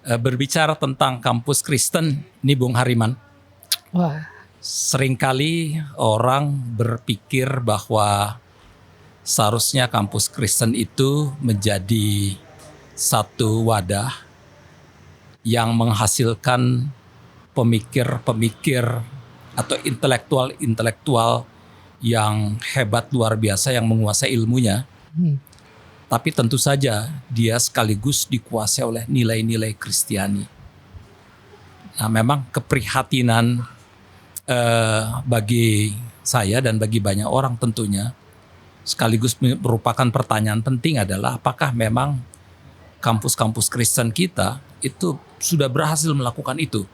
Berbicara tentang kampus Kristen, nih Bung Hariman. Wah, Seringkali orang berpikir bahwa seharusnya kampus Kristen itu menjadi satu wadah yang menghasilkan pemikir-pemikir atau intelektual-intelektual yang hebat luar biasa yang menguasai ilmunya. Tapi tentu saja dia sekaligus dikuasai oleh nilai-nilai Kristiani. Nah, memang keprihatinan bagi saya dan bagi banyak orang tentunya sekaligus merupakan pertanyaan penting adalah apakah memang kampus-kampus Kristen kita itu sudah berhasil melakukan itu.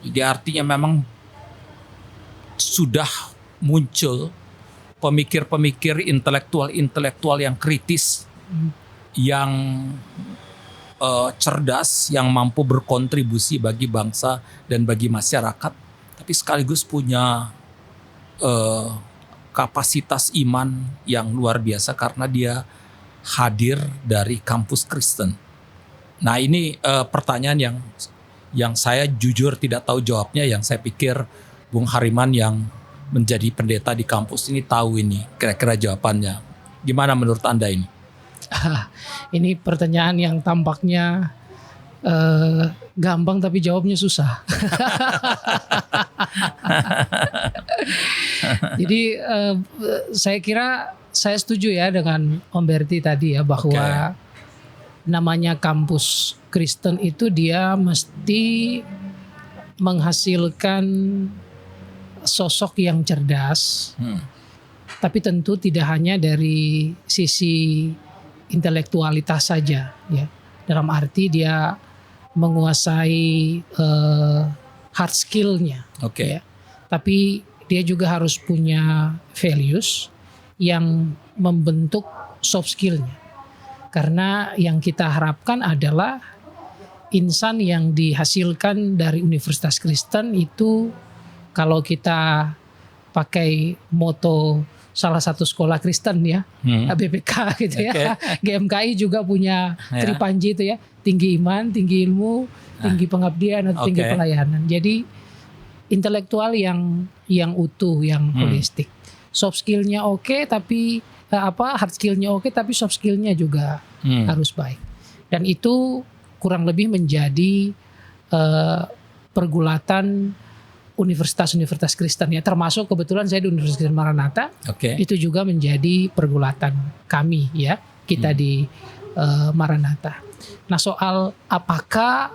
Jadi artinya memang sudah muncul pemikir-pemikir intelektual-intelektual yang kritis, yang cerdas, yang mampu berkontribusi bagi bangsa dan bagi masyarakat, tapi sekaligus punya kapasitas iman yang luar biasa karena dia hadir dari kampus Kristen. Nah ini pertanyaan yang saya jujur tidak tahu jawabnya, yang saya pikir Bung Hariman yang menjadi pendeta di kampus ini tahu ini kira-kira jawabannya. Gimana menurut Anda ini? ini pertanyaan yang tampaknya gampang tapi jawabnya susah. Jadi saya kira saya setuju ya dengan Om Berti tadi ya bahwa namanya kampus Kristen itu dia mesti menghasilkan sosok yang cerdas. Tapi tentu tidak hanya dari sisi intelektualitas saja ya. Dalam arti dia menguasai hard skill-nya. Ya. Tapi dia juga harus punya values yang membentuk soft skill-nya. Karena yang kita harapkan adalah insan yang dihasilkan dari Universitas Kristen itu, kalau kita pakai moto salah satu sekolah Kristen ya, BPK gitu ya. GMKI juga punya Tripanji itu ya, tinggi iman, tinggi ilmu, tinggi pengabdian, atau tinggi pelayanan. Jadi intelektual yang utuh, yang holistik. Soft skillnya tapi hard skillnya tapi soft skillnya juga harus baik. Dan itu kurang lebih menjadi pergulatan universitas-universitas Kristen ya, termasuk kebetulan saya di Universitas Kristen Maranatha. Itu juga menjadi pergulatan kami ya, kita di Maranatha. Nah, soal apakah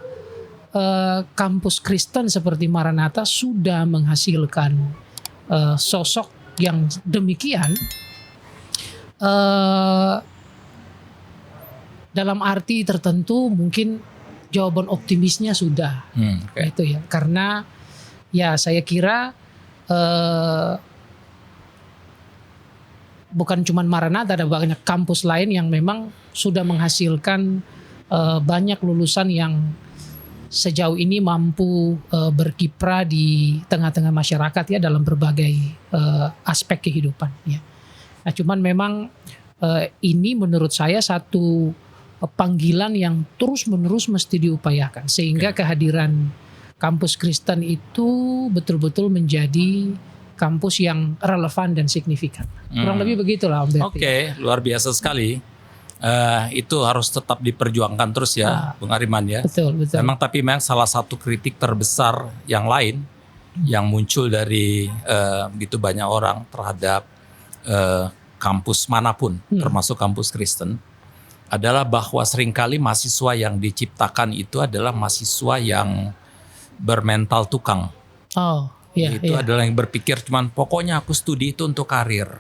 kampus Kristen seperti Maranatha sudah menghasilkan sosok yang demikian, dalam arti tertentu mungkin jawaban optimisnya sudah itu ya, karena ya saya kira bukan cuma Maranatha, ada banyak kampus lain yang memang sudah menghasilkan banyak lulusan yang sejauh ini mampu berkiprah di tengah-tengah masyarakat ya, dalam berbagai aspek kehidupan ya. Nah, cuman memang ini menurut saya satu panggilan yang terus-menerus mesti diupayakan, sehingga kehadiran kampus Kristen itu betul-betul menjadi kampus yang relevan dan signifikan. Kurang lebih begitulah Om Berti. Luar biasa sekali. Itu harus tetap diperjuangkan terus ya, Bung Hariman ya. Betul. Memang tapi memang salah satu kritik terbesar yang lain yang muncul dari begitu banyak orang terhadap kampus manapun, termasuk kampus Kristen, adalah bahwa seringkali mahasiswa yang diciptakan itu adalah mahasiswa yang bermental tukang. Itu adalah yang berpikir cuman pokoknya aku studi itu untuk karir.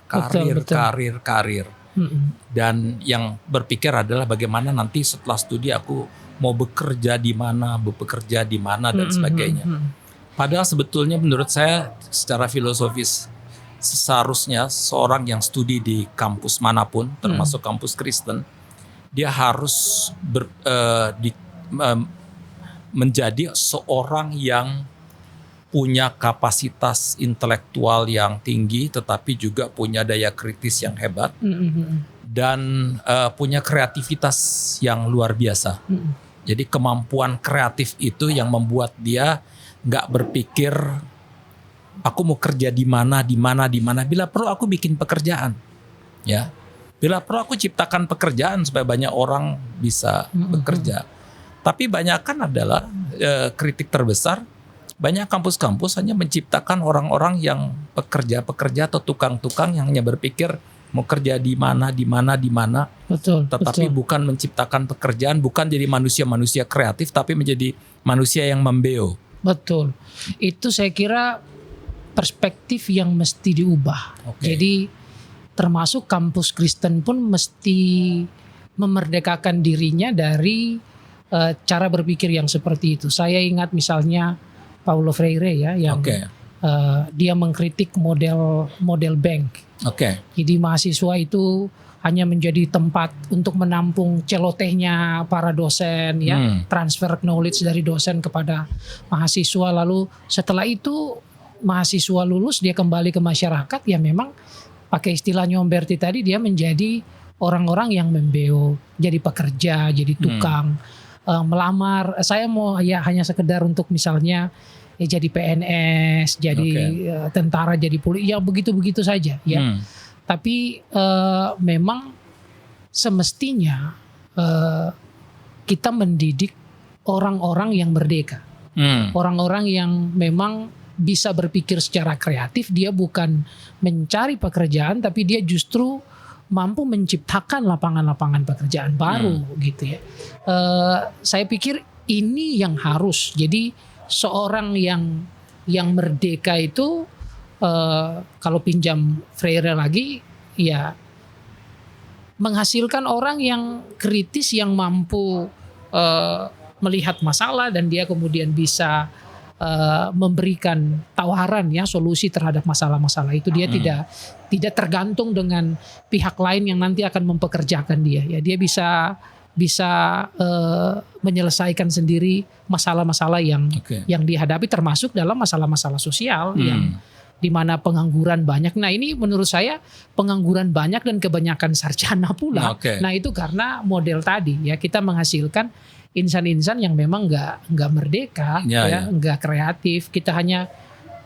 Dan yang berpikir adalah bagaimana nanti setelah studi aku mau bekerja di mana dan sebagainya. Padahal sebetulnya menurut saya secara filosofis seharusnya seorang yang studi di kampus manapun, termasuk kampus Kristen, dia harus menjadi seorang yang punya kapasitas intelektual yang tinggi, tetapi juga punya daya kritis yang hebat, dan punya kreativitas yang luar biasa. Jadi kemampuan kreatif itu yang membuat dia nggak berpikir aku mau kerja di mana. Bila perlu aku bikin pekerjaan, ya. Bila perlu aku ciptakan pekerjaan supaya banyak orang bisa bekerja. Tapi banyak kan adalah kritik terbesar. Banyak kampus-kampus hanya menciptakan orang-orang yang pekerja-pekerja atau tukang-tukang yang hanya berpikir mau kerja di mana. Betul. Tetapi bukan menciptakan pekerjaan, bukan jadi manusia-manusia kreatif, tapi menjadi manusia yang membeo. Betul. Itu saya kira perspektif yang mesti diubah. Jadi termasuk kampus Kristen pun mesti memerdekakan dirinya dari cara berpikir yang seperti itu. Saya ingat misalnya Paulo Freire ya yang dia mengkritik model bank. Jadi mahasiswa itu hanya menjadi tempat untuk menampung celotehnya para dosen ya, transfer knowledge dari dosen kepada mahasiswa, lalu setelah itu mahasiswa lulus dia kembali ke masyarakat ya memang pakai istilahnya Umberti tadi dia menjadi orang-orang yang membeo, jadi pekerja, jadi tukang, melamar saya mau ya hanya sekedar untuk misalnya ya jadi PNS, jadi tentara, jadi polisi, ya begitu-begitu saja ya. Tapi memang semestinya kita mendidik orang-orang yang merdeka, orang-orang yang memang bisa berpikir secara kreatif. Dia bukan mencari pekerjaan, tapi dia justru mampu menciptakan lapangan-lapangan pekerjaan baru gitu ya. Saya pikir ini yang harus jadi seorang yang merdeka itu kalau pinjam Freire lagi ya menghasilkan orang yang kritis, yang mampu melihat masalah dan dia kemudian bisa memberikan tawaran ya solusi terhadap masalah-masalah itu. Dia tidak tergantung dengan pihak lain yang nanti akan mempekerjakan dia ya. Dia bisa menyelesaikan sendiri masalah-masalah yang dihadapi, termasuk dalam masalah-masalah sosial yang di mana pengangguran banyak. Nah ini menurut saya pengangguran banyak dan kebanyakan sarjana pula. Nah itu karena model tadi ya, kita menghasilkan insan-insan yang memang nggak merdeka, nggak kreatif. Kita hanya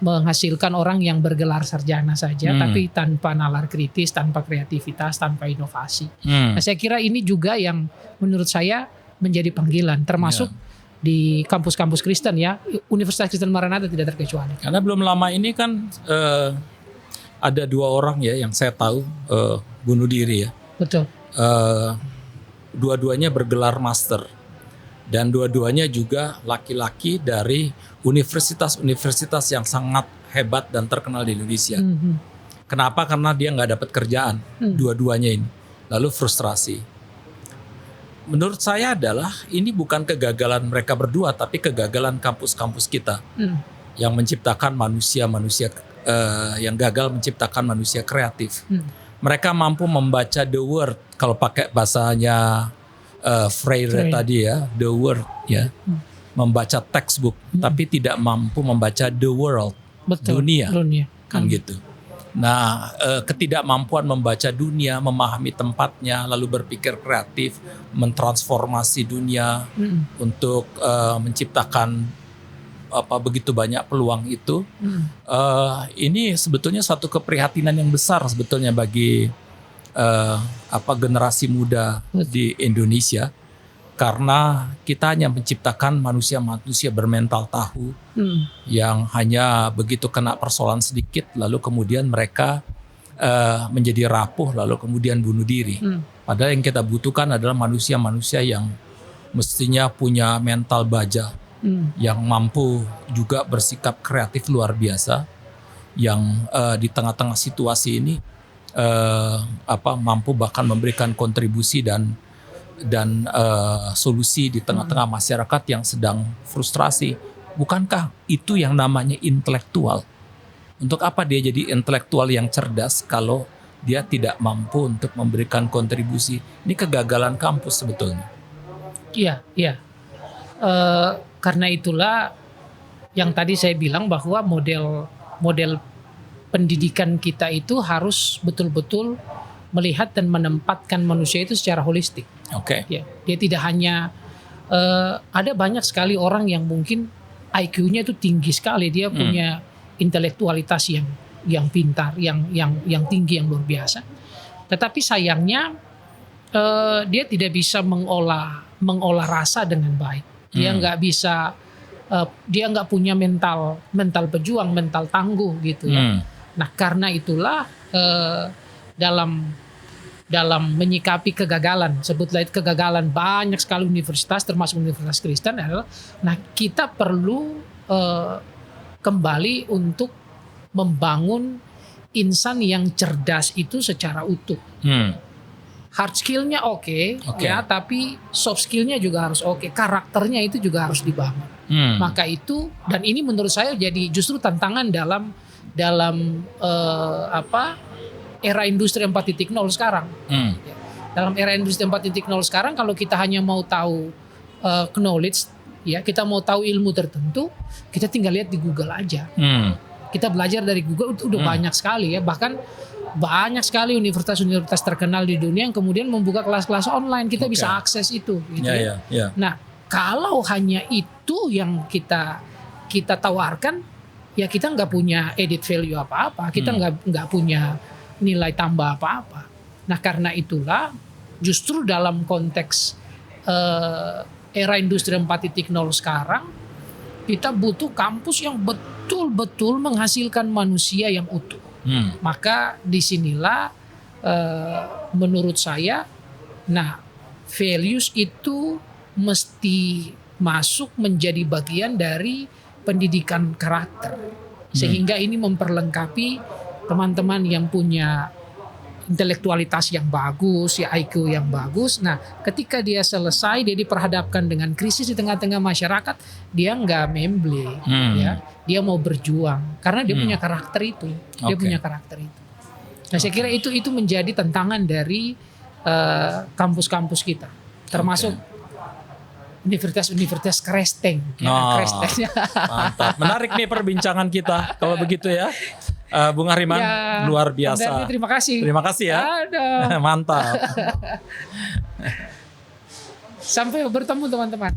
menghasilkan orang yang bergelar sarjana saja, tapi tanpa nalar kritis, tanpa kreativitas, tanpa inovasi. Nah, saya kira ini juga yang menurut saya menjadi panggilan, termasuk di kampus-kampus Kristen ya, Universitas Kristen Maranatha tidak terkecuali. Karena belum lama ini kan ada 2 orang ya yang saya tahu bunuh diri ya. Betul. Dua-duanya bergelar master. Dan dua-duanya juga laki-laki dari universitas-universitas yang sangat hebat dan terkenal di Indonesia. Kenapa? Karena dia nggak dapat kerjaan, dua-duanya ini. Lalu frustrasi. Menurut saya adalah ini bukan kegagalan mereka berdua, tapi kegagalan kampus-kampus kita yang menciptakan manusia-manusia yang gagal menciptakan manusia kreatif. Mereka mampu membaca the word, kalau pakai bahasanya Freire tadi ya, the word ya, membaca textbook, tapi tidak mampu membaca the world, dunia, kan gitu. Nah, ketidakmampuan membaca dunia, memahami tempatnya, lalu berpikir kreatif, mentransformasi dunia untuk menciptakan begitu banyak peluang itu. Ini sebetulnya satu keprihatinan yang besar sebetulnya bagi generasi muda di Indonesia, karena kita hanya menciptakan manusia-manusia bermental tahu yang hanya begitu kena persoalan sedikit lalu kemudian mereka menjadi rapuh lalu kemudian bunuh diri. Padahal yang kita butuhkan adalah manusia-manusia yang mestinya punya mental baja, yang mampu juga bersikap kreatif luar biasa, yang di tengah-tengah situasi ini mampu bahkan memberikan kontribusi dan solusi di tengah-tengah masyarakat yang sedang frustrasi. Bukankah itu yang namanya intelektual? Untuk apa dia jadi intelektual yang cerdas kalau dia tidak mampu untuk memberikan kontribusi? Ini kegagalan kampus sebetulnya. Iya. Karena itulah yang tadi saya bilang bahwa model pendidikan kita itu harus betul-betul melihat dan menempatkan manusia itu secara holistik. Ya, dia tidak hanya ada banyak sekali orang yang mungkin IQ-nya itu tinggi sekali, dia punya intelektualitas yang pintar, yang tinggi, yang luar biasa. Tetapi sayangnya dia tidak bisa mengolah rasa dengan baik. Dia nggak bisa, dia nggak punya mental pejuang, mental tangguh gitu ya. Nah karena itulah dalam menyikapi kegagalan, sebutlah itu kegagalan banyak sekali universitas, termasuk Universitas Kristen adalah, nah kita perlu kembali untuk membangun insan yang cerdas itu secara utuh. Hard skillnya oke, ya, tapi soft skillnya juga harus oke. Karakternya itu juga harus dibangun. Maka itu, dan ini menurut saya jadi justru tantangan dalam era industri 4.0 sekarang. Ya. Dalam era industri 4.0 sekarang, kalau kita hanya mau tahu knowledge, ya, kita mau tahu ilmu tertentu, kita tinggal lihat di Google aja. Kita belajar dari Google itu udah banyak sekali ya. Bahkan banyak sekali universitas-universitas terkenal di dunia yang kemudian membuka kelas-kelas online. Kita bisa akses itu. Gitu ya. Nah, kalau hanya itu yang kita tawarkan, ya kita nggak punya added value apa-apa. Kita nggak punya nilai tambah apa-apa. Nah karena itulah justru dalam konteks era industri 4.0 sekarang, kita butuh kampus yang betul-betul menghasilkan manusia yang utuh. Maka disinilah menurut saya, nah values itu mesti masuk menjadi bagian dari pendidikan karakter, sehingga ini memperlengkapi teman-teman yang punya intelektualitas yang bagus, ya IQ yang bagus. Nah, ketika dia selesai, dia diperhadapkan dengan krisis di tengah-tengah masyarakat, dia nggak memble, ya, dia mau berjuang karena dia punya karakter itu, dia punya karakter itu. Nah, saya kira itu menjadi tantangan dari kampus-kampus kita, termasuk universitas Kristen. Mantap, menarik nih perbincangan kita kalau begitu ya. Bung Hariman, ya, luar biasa. Terima kasih. Terima kasih ya. Mantap. Sampai bertemu teman-teman.